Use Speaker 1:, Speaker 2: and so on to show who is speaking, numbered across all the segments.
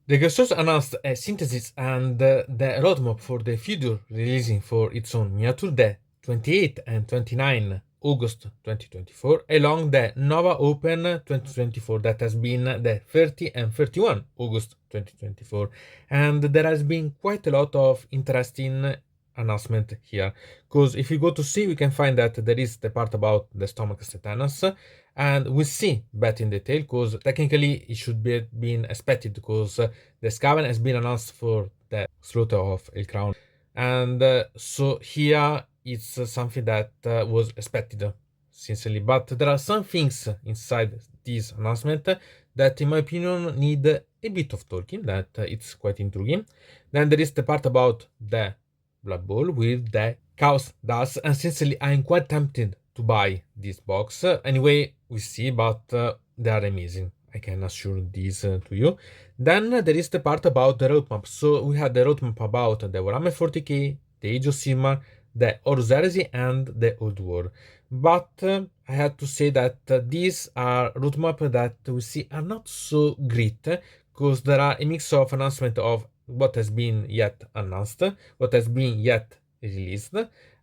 Speaker 1: The Ghost announced a synthesis and the roadmap for the future releasing for its own miniature the 28 and 29 August 2024, along the Nova Open 2024 that has been the 30 and 31 August 2024. And there has been quite a lot of interesting announcement here, because if you go to see, we can find that there is the part about the Stormast Titanos, and we'll see that in detail, because technically it should be been expected, because the Scaven has been announced for the slaughter of El Crown, and so here it's something that was expected sincerely. But there are some things inside this announcement that, in my opinion, need a bit of talking. That it's quite intriguing. Then there is the part about the Blood Bowl with the Chaos Dust, and sincerely, I'm quite tempted to buy this box. Anyway, we see, but they are amazing. I can assure this to you. Then there is the part about the roadmap. So we had the roadmap about the Warhammer 40k, the Age of Sigmar, the Horus Heresy, and the Old War. But I had to say that these are roadmap that we see are not so great, because there are a mix of announcement of what has been yet announced, what has been yet released,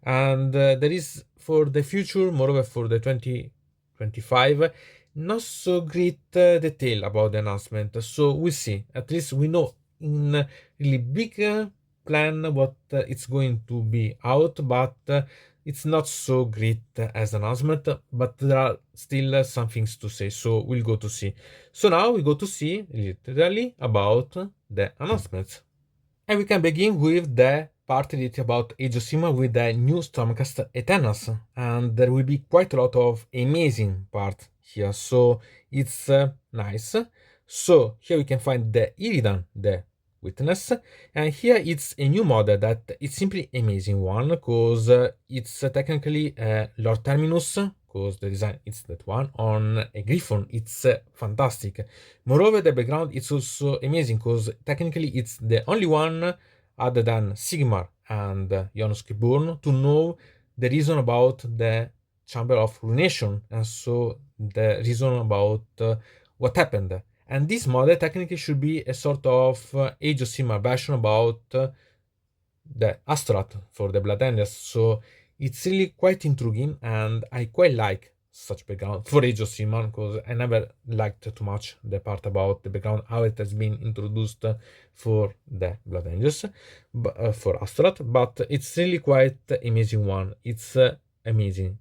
Speaker 1: and there is for the future, moreover for the 2025, not so great detail about the announcement. So we see, at least we know in really big plan what it's going to be out, but it's not so great as announcement, but there are still some things to say, so we'll go to see. So now we go to see literally about the announcements. And we can begin with the part related about Age of Sigmar with the new Stormcast Eternals, and there will be quite a lot of amazing part here, so it's nice. So here we can find the Iridan, the Witness, and here it's a new model that is simply amazing one, because it's technically Lord Terminus, because the design is that one on a Griffon. It's fantastic. Moreover, the background is also amazing, because technically it's the only one other than Sigmar and Jonas Kiburn to know the reason about the Chamber of Ruination, and so the reason about what happened. And this model technically should be a sort of Age of Sigmar version about the Astolat for the Blood Angels. So it's really quite intriguing, and I quite like such background for Age of Sigmar, because I never liked too much the part about the background, how it has been introduced for the Blood Angels, for Astolat, but it's really quite amazing one. It's amazing.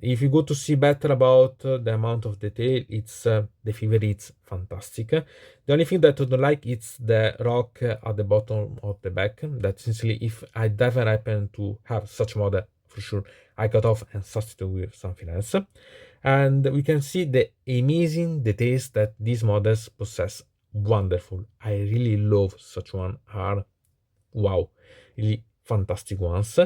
Speaker 1: If you go to see better about the amount of detail, it's the fever, it's fantastic. The only thing that I don't like is the rock at the bottom of the back. That sincerely, if I ever happen to have such model, for sure I cut off and substitute with something else. And we can see the amazing details that these models possess. Wonderful. I really love such one. Are wow, really fantastic ones.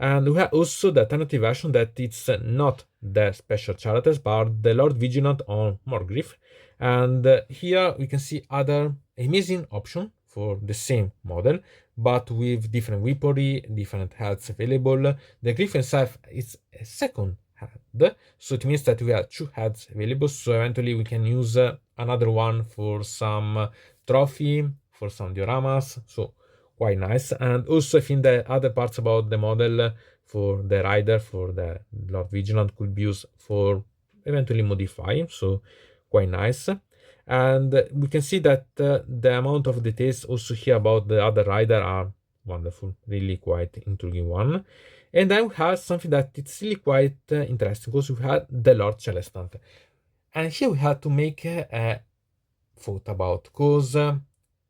Speaker 1: And we have also the alternative version that it's not the special characters, but the Lord Vigilant on Morgriff. And here we can see other amazing option for the same model, but with different weaponry, different heads available. The Griffin itself is a second head, so it means that we have two heads available, so eventually we can use another one for some trophy, for some dioramas, so quite nice. And also I think the other parts about the model for the rider, for the Lord Vigilant, could be used for eventually modifying, so quite nice. And we can see that the amount of details also here about the other rider are wonderful, really quite intriguing one. And then we have something that it's really quite interesting, because we had the Lord Celestant, and here we had to make a thought about, because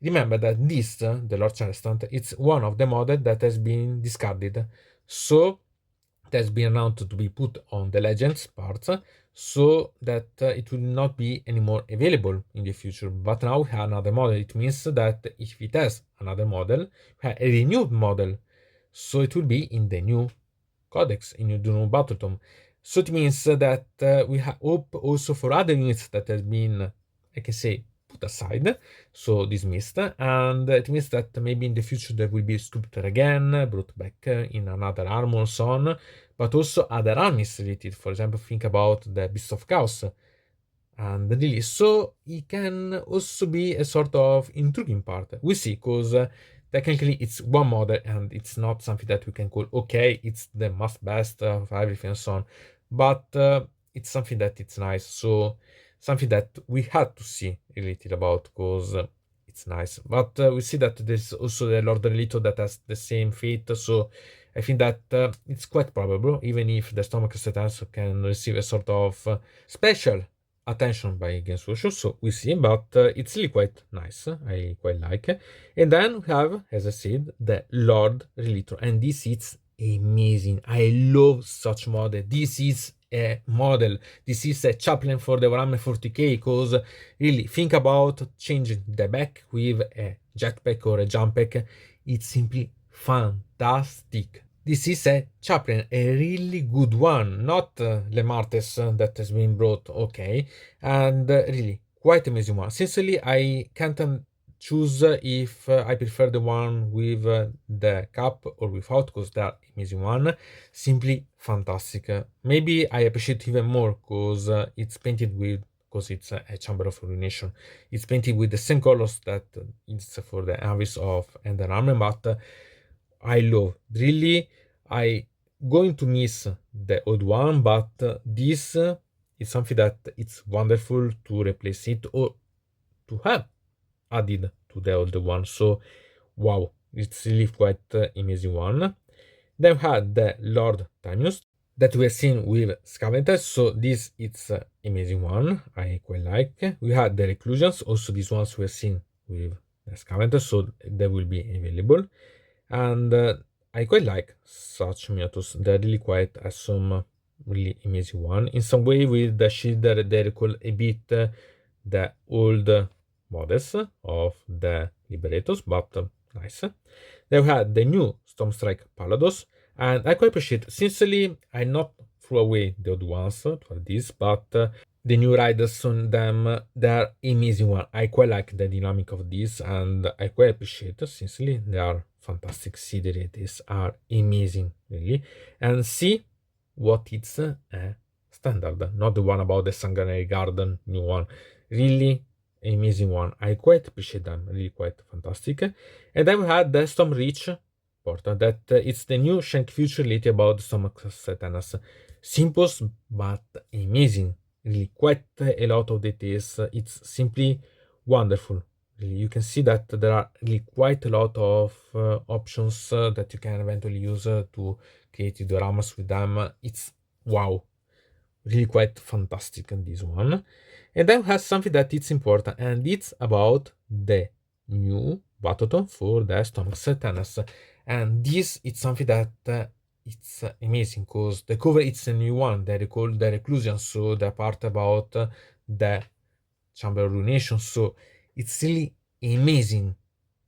Speaker 1: remember that this, the Lord Celestant, it's one of the models that has been discarded. So it has been announced to be put on the Legends parts, so that it will not be anymore available in the future. But now we have another model. It means that if it has another model, we have a renewed model, so it will be in the new codex, in the new Battletome. So it means that we hope also for other units that have been, I can say, put aside, so dismissed, and it means that maybe in the future there will be sculpted again, brought back in another armor, so on, but also other armies related. For example, think about the Beast of Chaos, And really, so it can also be a sort of intriguing part. We see, because technically it's one model and it's not something that we can call, okay, it's the must best of everything and so on. But it's something that it's nice. So something that we had to see related about, because it's nice. But we see that there's also the Lord Relictor that has the same fate. So I think that it's quite probable, even if the Stomach Satan can receive a sort of special attention by Games Workshop, so we see, but it's really quite nice. I quite like it. And then we have, as I said, the Lord Relictor, and this is amazing. I love such model. This is a model. This is a chaplain for the Warhammer 40k, because really think about changing the back with a jetpack or a jump pack. It's simply fantastic. This is a chaplain, a really good one, not Le Martes that has been brought, okay, and really quite amazing one. Sincerely, I can't choose if I prefer the one with the cap or without, because they are amazing one. Simply fantastic. Maybe I appreciate even more because it's painted with, because it's a chamber of ruination. It's painted with the same colors that it's for the Abyss of Ender Armor, but I love. Really, I going to miss the old one, but this is something that it's wonderful to replace it or to have added to the old one. So, wow, it's really quite amazing one. Then we had the Lord Tamius that we have seen with Scavengers. So this it's amazing one. I quite like. We had the Reclusions. Also, these ones we have seen with the Scavengers, so they will be available. And I quite like such miniatures. They're really quite some really amazing one. In some way, with the shader, they recall a bit the old models of the Liberators, but nice. They had the new Stormstrike Palados, and I quite appreciate. Sincerely, I not threw away the old ones for this, but the new riders on them, they're amazing one. I quite like the dynamic of this, and I quite appreciate. Sincerely, they are fantastic. See the radius are amazing, really, and see what it's a standard, not the one about the Sanguinary Garden new one. Really amazing one. I quite appreciate them. Really quite fantastic. And then we had the Storm Reach portal that it's the new Shank Future related about the Stomach Satanas. Simple but amazing. Really quite a lot of details. It's simply wonderful. Really, you can see that there are really quite a lot of options that you can eventually use to create dioramas with them. It's wow, really quite fantastic in this one. And then we have something that it's important, and it's about the new Battletome for the Stomach Satanas. And this is something that it's amazing, because the cover it's a new one. They recall the Reclusion, so the part about the Chamber of Ruination. So it's really amazing.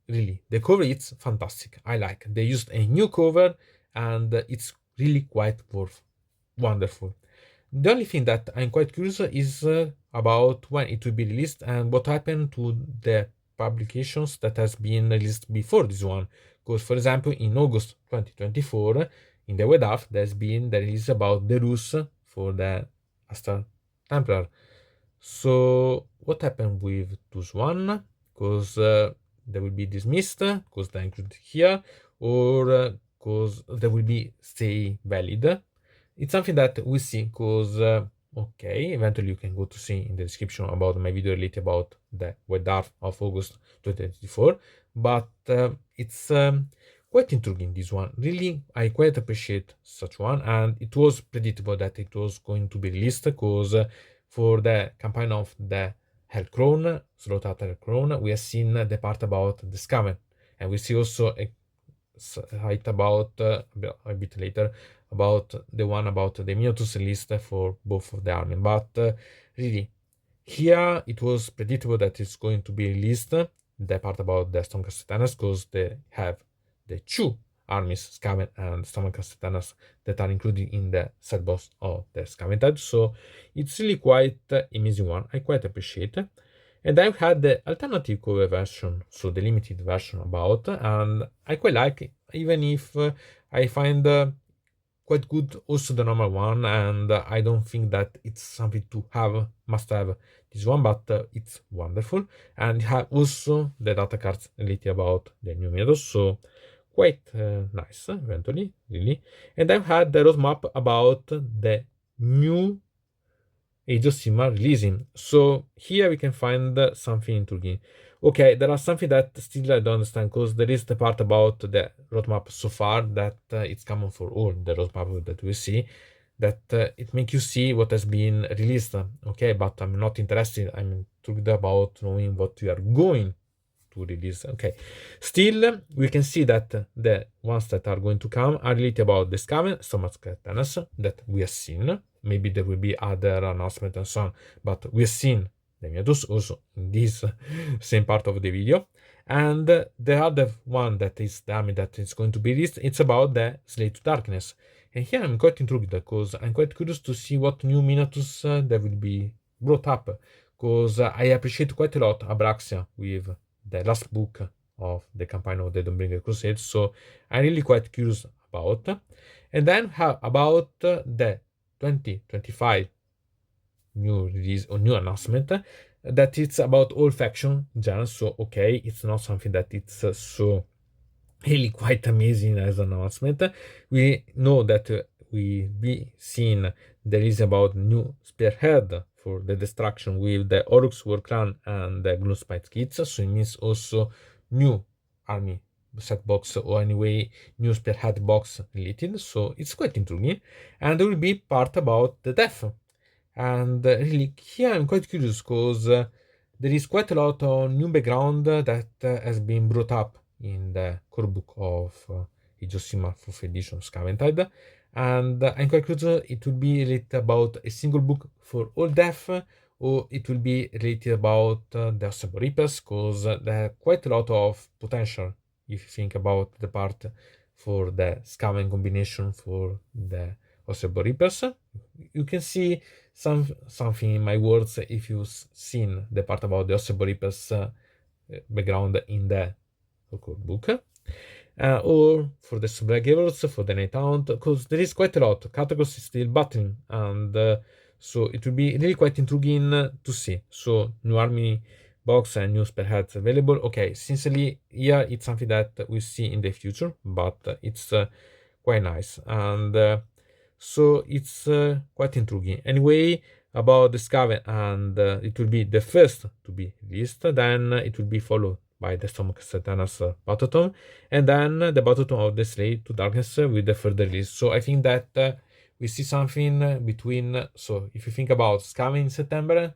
Speaker 1: Really, the cover it's fantastic. I like. They used a new cover, and it's really quite worth. Wonderful. The only thing that I'm quite curious is about when it will be released and what happened to the publications that has been released before this one. Because, for example, in August 2024, in the WEDAF, there's been the release about the rules for the Astar Templar. So, what happened with this one? Because they will be dismissed, because they're included here, or because they will be stay valid. It's something that we see, because okay, eventually you can go to see in the description about my video related about the WEDAF of August 2024, but it's quite intriguing, this one. Really, I quite appreciate such one, and it was predictable that it was going to be released, because for the campaign of the Hellcrown, Slaughter at Hellcrown, we have seen the part about the Scaven, and we see also a site about a bit later about the one about the miniatures list for both of the army. But really, here it was predictable that it's going to be released, the part about the Storm Satanas, because they have the two armies, Scaven and Storm Satanas, that are included in the set box of the Scaven type. So it's really quite amazing one. I quite appreciate it. And I've had the alternative cover version, so the limited version about, and I quite like it, even if I find quite good, also the normal one, and I don't think that it's something to have, must have this one, but it's wonderful. And you have also the data cards related about the new methods, so quite nice eventually, really. And I've had the roadmap about the new Age of Sigmar releasing. So here we can find something intriguing. Okay, there are something that still I don't understand, because there is the part about the roadmap so far that it's common for all the roadmap that we see, that it makes you see what has been released. Okay, but I'm not interested. I'm intrigued about knowing what you are going to release. Okay, still we can see that the ones that are going to come are related about the Skaven, Stormast that we have seen. Maybe there will be other announcements and so on, but we have seen the Miatus also in this same part of the video. And the other one that is the army that is going to be released, it's about the Slave to Darkness. And here I'm quite intrigued, because I'm quite curious to see what new Minotaurs there will be brought up, because I appreciate quite a lot Abraxia with the last book of the campaign of the Dawnbringer Crusade, so I'm really quite curious about. And then how about the 2025 new release or new announcement that it's about all faction genre. So okay, it's not something that it's so really quite amazing as an announcement. We know that we be seen there is about new spearhead for the destruction with the Orux War Clan and the Gloomspite kits, so it means also new army set box, or anyway new spearhead box related, so it's quite intriguing. And there will be part about the death, and really here I'm quite curious, because there is quite a lot of new background that has been brought up in the core book of Age of Sigmar 4th edition Scaventide, and I'm quite curious it will be related about a single book for all death, or it will be related about the Ossebo Reapers, because there are quite a lot of potential if you think about the part for the Scaven combination for the Ossebo Reapers. You can see something in my words if you've seen the part about the Ossebo Reapers background in the book, or for the Subregivers, for the Night Hound, because there is quite a lot. Categories is still battling, and so it will be really quite intriguing to see. So new army box and new spearheads available. Okay, sincerely, here it's something that we see in the future, but it's quite nice, and so it's quite intriguing. Anyway, about the Skaven, and it will be the first to be released, then it will be followed by the Stormast Battletome, and then the Battletome of the Slave to Darkness with the further release. So I think that we see something between, so if you think about Skaven in September,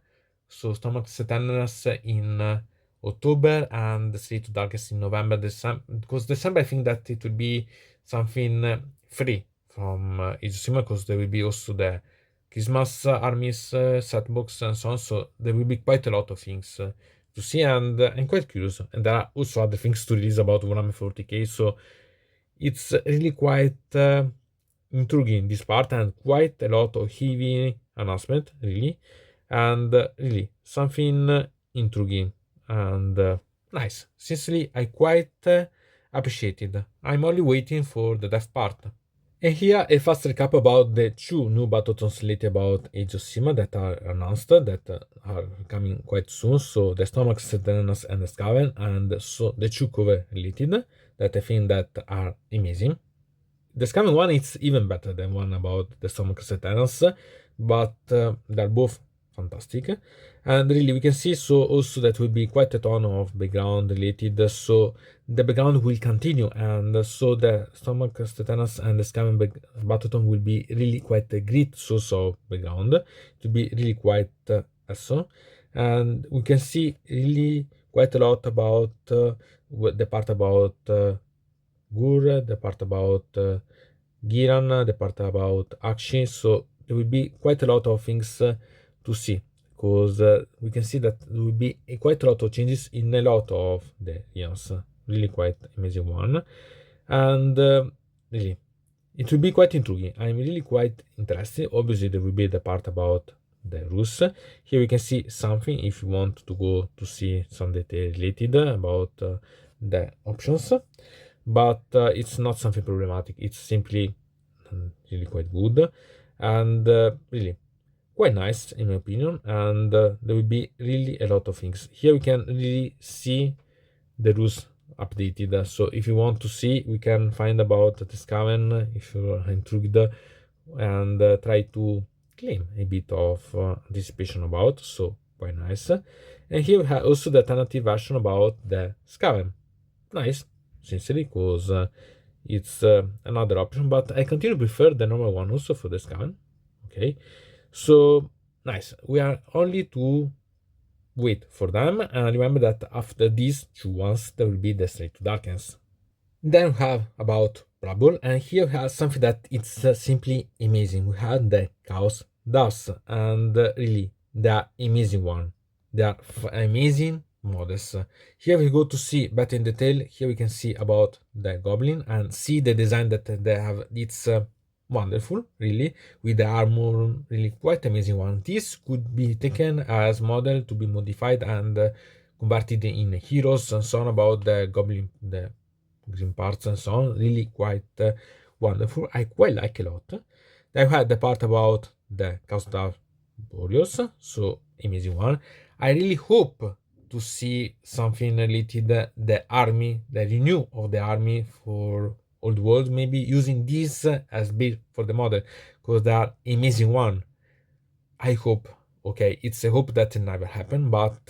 Speaker 1: so Stormast in October, and the Slave to Darkness in November, December, because December I think that it will be something free from Age of Sigmar, because there will be also the Christmas armies set box and so on, so there will be quite a lot of things to see, and I'm quite curious. And there are also other things to release about Warhammer 40k, so it's really quite intriguing this part, and quite a lot of heavy announcement, really, and really something intriguing and nice. Sincerely, I quite appreciate it. I'm only waiting for the death part. And here a fast recap about the two new Battletomes related about Age of Sigmar that are announced, that are coming quite soon. So the Stormast and the Skaven, and so the two cover related that I think that are amazing. The Skaven one is even better than one about the Stormast, but they're both fantastic. And really we can see so also that will be quite a ton of background related, so the background will continue, and so the Stormast and the Skaven Battletome will be really quite a great source of background, to be really quite so. And we can see really quite a lot about the part about Gur, the part about Giran, the part about Akshi, so there will be quite a lot of things to see, because we can see that there will be quite a lot of changes in a lot of the years. Really quite amazing one, and really it will be quite intriguing. I'm really quite interested. Obviously there will be the part about the Rus. Here we can see something if you want to go to see some detail related about the options, but it's not something problematic. It's simply really quite good, and really quite nice in my opinion. And there will be really a lot of things here. We can really see the rules updated. So if you want to see, we can find about the Skaven if you're intrigued, and try to claim a bit of anticipation about. So quite nice. And here we have also the alternative version about the Skaven. Nice, sincerely, because it's another option, but I continue to prefer the normal one also for the Skaven. Okay, so nice. We are only to wait for them, and remember that after these two ones there will be the Straight to Darkness. Then we have about Blood Bowl, and here we have something that it's simply amazing. We have the Chaos Dust, and really they are amazing one. They are amazing models. Here we go to see better in detail. Here we can see about the Goblin and see the design that they have. It's wonderful, really, with the armor, really quite amazing one. This could be taken as model to be modified and converted in heroes and so on. About the Goblin, the green parts and so on, really quite wonderful. I quite like a lot. Then I had the part about the Chaos Warriors, so amazing one. I really hope to see something related the army, the renew of the army for old world, maybe using this as base for the model, because they are amazing one. I hope. Okay, it's a hope that never happen, but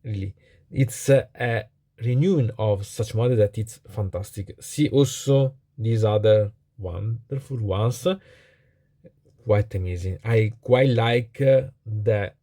Speaker 1: really, it's a renewing of such model that it's fantastic. See also these other wonderful ones, quite amazing. I quite like the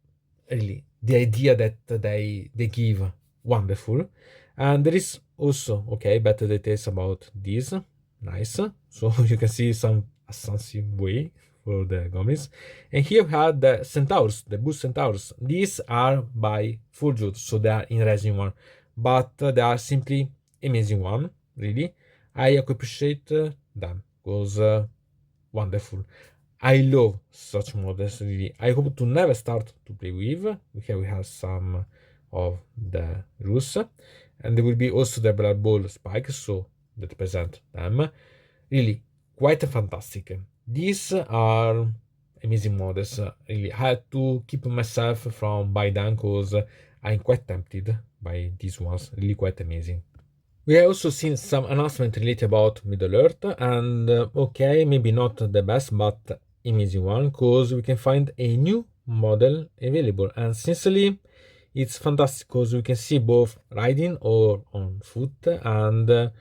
Speaker 1: really the idea that they give, wonderful. And there is also okay better details about this, nice. So you can see some assassin way for the goblins. And here we have the centaurs, the bull centaurs. These are by forged, so they are in resin one, but they are simply amazing one, really. I appreciate them because wonderful. I love such models, really. I hope to never start to play with. Here we have some of the rules, and there will be also the Blood Bowl spikes, so that present them. Really, quite fantastic. These are amazing models. Really, I had to keep myself from buying them because I'm quite tempted by these ones. Really, quite amazing. We have also seen some announcement related about Middle Earth, and okay, maybe not the best, but amazing one, because we can find a new model available, and sincerely, it's fantastic because we can see both riding or on foot, and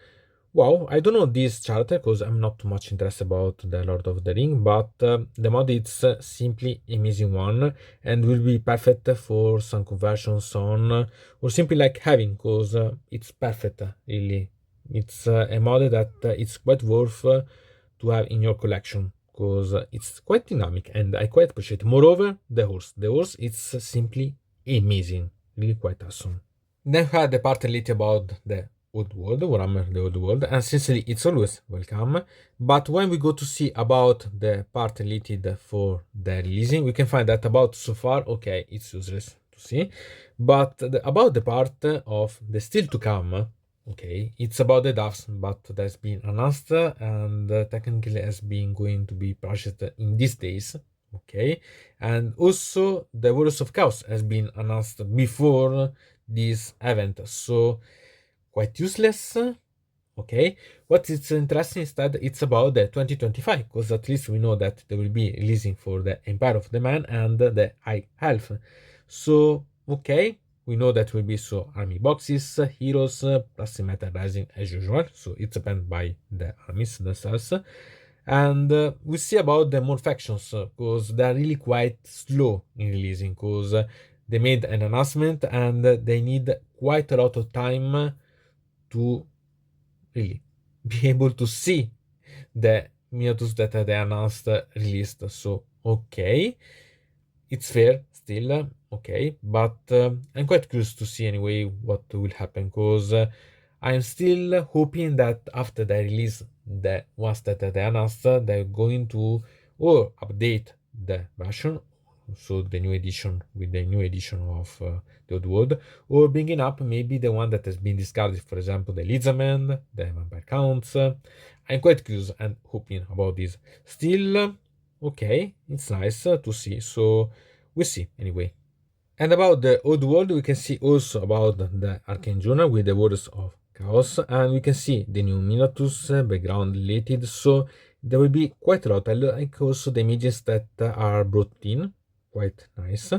Speaker 1: wow, I don't know this character because I'm not too much interested about the Lord of the Ring, but the mod is simply amazing one and will be perfect for some conversions on or simply like having because it's perfect really. It's a mod that it's quite worth to have in your collection because it's quite dynamic and I quite appreciate it. Moreover, the horse it's simply amazing, really quite awesome. Then we had the part related about the old world, Warhammer the old world, and sincerely it's always welcome. But when we go to see about the part related for the releasing, we can find that about so far, okay, it's useless to see. But about the part of the still to come, okay, it's about the Dwarves, but that's been announced and technically has been going to be purchased in these days. Okay, and also the Warriors of Chaos has been announced before this event, so quite useless. Okay, what is interesting instead it's about the 2025 because at least we know that they will be releasing for the Empire of the Man and the High Elf. So okay, we know that will be so army boxes, heroes, plus metal rising as usual, so it's dependent by the armies themselves. And we see about the more factions because they are really quite slow in releasing because they made an announcement and they need quite a lot of time to really be able to see the miniatures that they announced released. So okay, it's fair still, okay, but I'm quite curious to see anyway what will happen because I'm still hoping that after they release the ones that they announced, they're going to or update the version so the new edition with the new edition of the old world, or bringing up maybe the one that has been discarded, for example, the Lizardman, the Vampire Counts. I'm quite curious and hoping about this. Still, okay, it's nice to see, so we'll see anyway. And about the old world, we can see also about the Arcane Journal with the Warriors of Chaos, and we can see the new Minotaurs background related, so there will be quite a lot. I like also the images that are brought in, quite nice.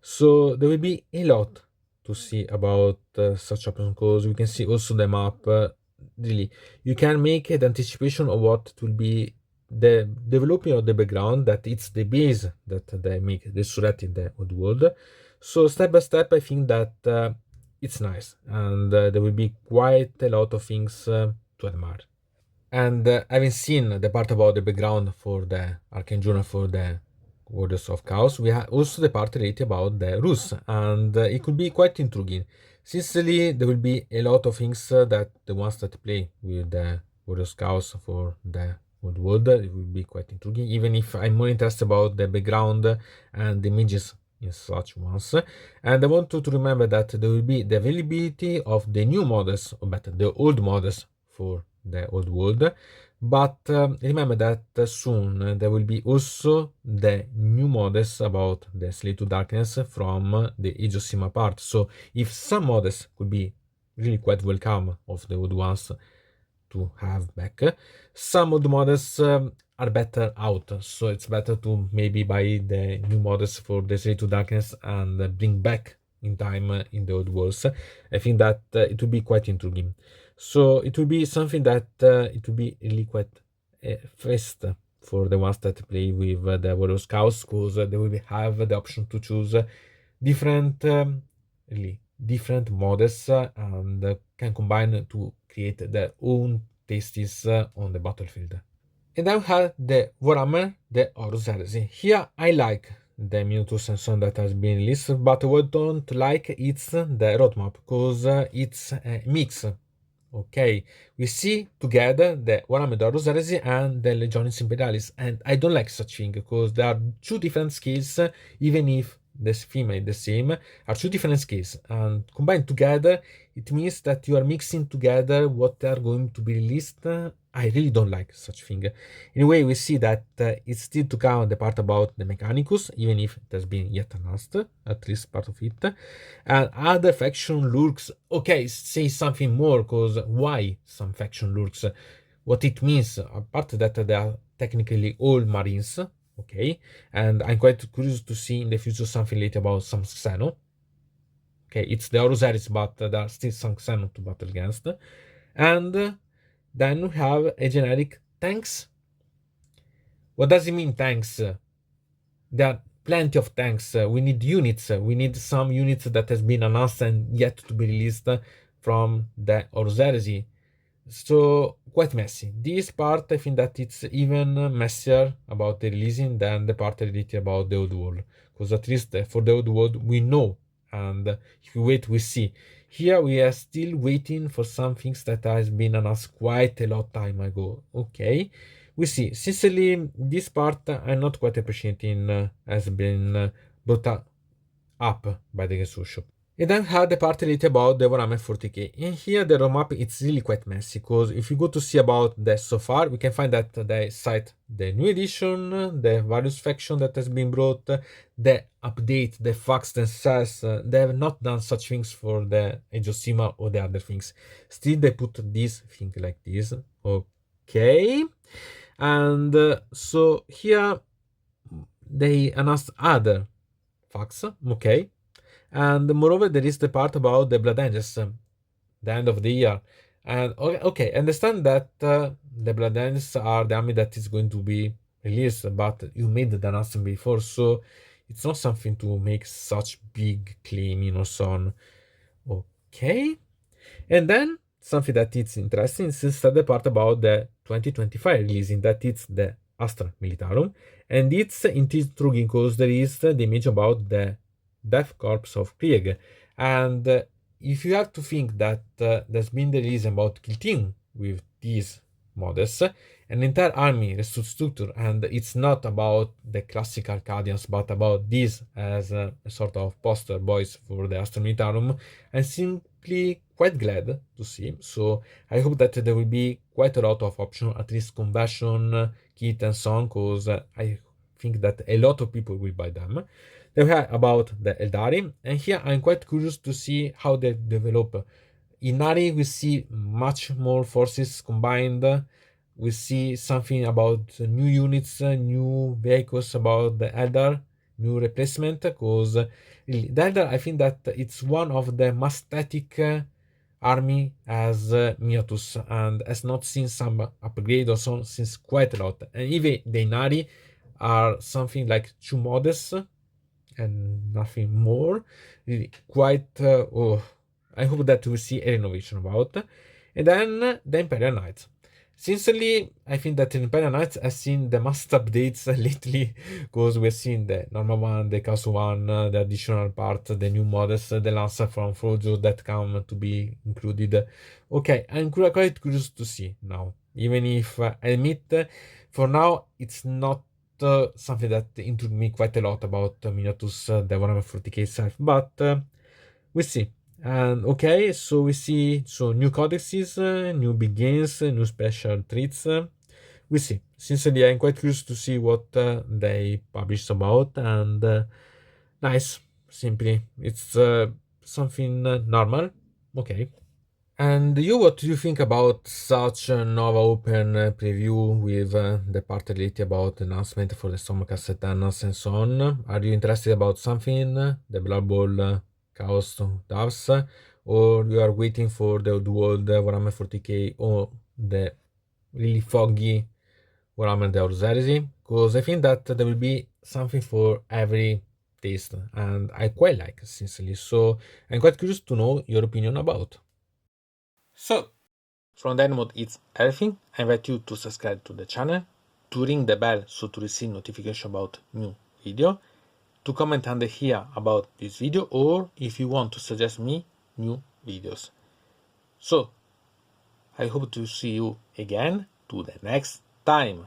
Speaker 1: So there will be a lot to see about such options, because we can see also the map. Really, you can make an anticipation of what will be the developing of the background, that it's the base that they make the surret in the old world. So step by step, I think that it's nice, and there will be quite a lot of things to admire. And having seen the part about the background for the Arcane Journal for the Warriors of Chaos, we have also the part related about the rules, and it could be quite intriguing. Sincerely, there will be a lot of things that the ones that play with the Warriors of Chaos for the old world, it will be quite intriguing, even if I'm more interested about the background and the images in such ones. And I want to remember that there will be the availability of the new models, or better, the old models for the old world. But remember that soon there will be also the new models about the Slave to Darkness from the Age of Sigmar part. So if some models could be really quite welcome of the old ones to have back, some old models are better out. So it's better to maybe buy the new models for the Slave to Darkness and bring back in time in the old worlds. I think that it will be quite intriguing. So it will be something that it will be really quite fast for the ones that play with the Warrior Scouts, because they will have the option to choose different, really different models and can combine to create their own tastes on the battlefield. And then we have the Warhammer, the Horus Heresy. Here I like the Minotaurs and so on that has been released, but what I don't like it's the roadmap, because it's a mix. Okay, we see together the Warhammer Horus Heresy and the Legionis Imperialis, and I don't like such thing, because there are two different skills, even if the theme is the same, are two different skills, and combined together, it means that you are mixing together what are going to be released. I really don't like such thing. Anyway, we see that it's still to come the part about the Mechanicus, even if it has been yet announced, at least part of it. And other faction lurks. Okay, say something more, because why some faction lurks? What it means, apart that they are technically all Marines, okay, and I'm quite curious to see in the future something later about some Xeno. Okay, it's the Horus Heresy, but there are still some Xeno to battle against. And then we have a generic tanks. What does it mean, tanks? There are plenty of tanks. We need units. We need some units that has been announced and yet to be released from the Horus Heresy. So quite messy. This part, I think that it's even messier about the releasing than the part related about the old world, because at least for the old world we know, and if we wait we see. Here we are still waiting for some things that has been announced quite a lot time ago. Okay, we see. Sincerely, this part I'm not quite appreciating has been brought up by the Games Workshop. And then had the part related about the Warhammer 40k. In here, the roadmap it's really quite messy, because if you go to see about the so far, we can find that they cite the new edition, the various faction that has been brought, the update, the facts themselves. They have not done such things for the Age of Sigmar or the other things. Still, they put this thing like this. Okay. And so here they announced other facts. Okay. And moreover, there is the part about the Blood Angels, the end of the year. And okay, understand that the Blood Angels are the army that is going to be released, but you made the announcement before, so it's not something to make such big claim, or so on. Okay. And then something that is interesting is instead the part about the 2025 releasing, that it's the Astra Militarum, and it's intriguing because there is the image about the Death Corps of Krieg. And if you have to think that there's been the release about Kill Team with these models, an entire army restructure, and it's not about the classic Arcadians, but about this as a sort of poster boys for the Astra Militarum. I'm simply quite glad to see. So I hope that there will be quite a lot of options, at least conversion, kit, and so on, because I think that a lot of people will buy them. Then we have about the Eldari, and here I'm quite curious to see how they develop. In Ari, we see much more forces combined. We see something about new units, new vehicles about the Eldar, new replacement, because the Eldar, I think that it's one of the most static army as Miotus, and has not seen some upgrade or so since quite a lot. And even the Inari are something like 2 models and nothing more. Really quite, I hope that we see a renovation about. And then the Imperial Knights. Sincerely, I think that the Imperial Knights has seen the most updates lately, because we're seeing the normal one, the Chaos one, the additional part, the new models, the Lancer from Frojo that come to be included. Okay, I'm quite curious to see now, even if I admit for now it's not something that intrigued me quite a lot about Miniatus, the Warhammer 40k itself, but we see. And okay, so we see new codexes, new big games, new special treats. We see. Sincerely, I'm quite curious to see what they publish about, and nice. Simply, it's something normal. Okay. And you, what do you think about such a Nova Open preview with the part related about announcement for the Stormcast Eternals and so on? Are you interested about something, the Blood Bowl Chaos Dwarves, or you are waiting for the old Warhammer 40k or the really foggy Warhammer the Horus Heresy? Because I think that there will be something for every taste, and I quite like, sincerely. So I'm quite curious to know your opinion about. So, from that mode, it's everything. I invite you to subscribe to the channel, to ring the bell so to receive notification about new video, to comment under here about this video, or if you want to suggest me new videos. So, I hope to see you again to the next time.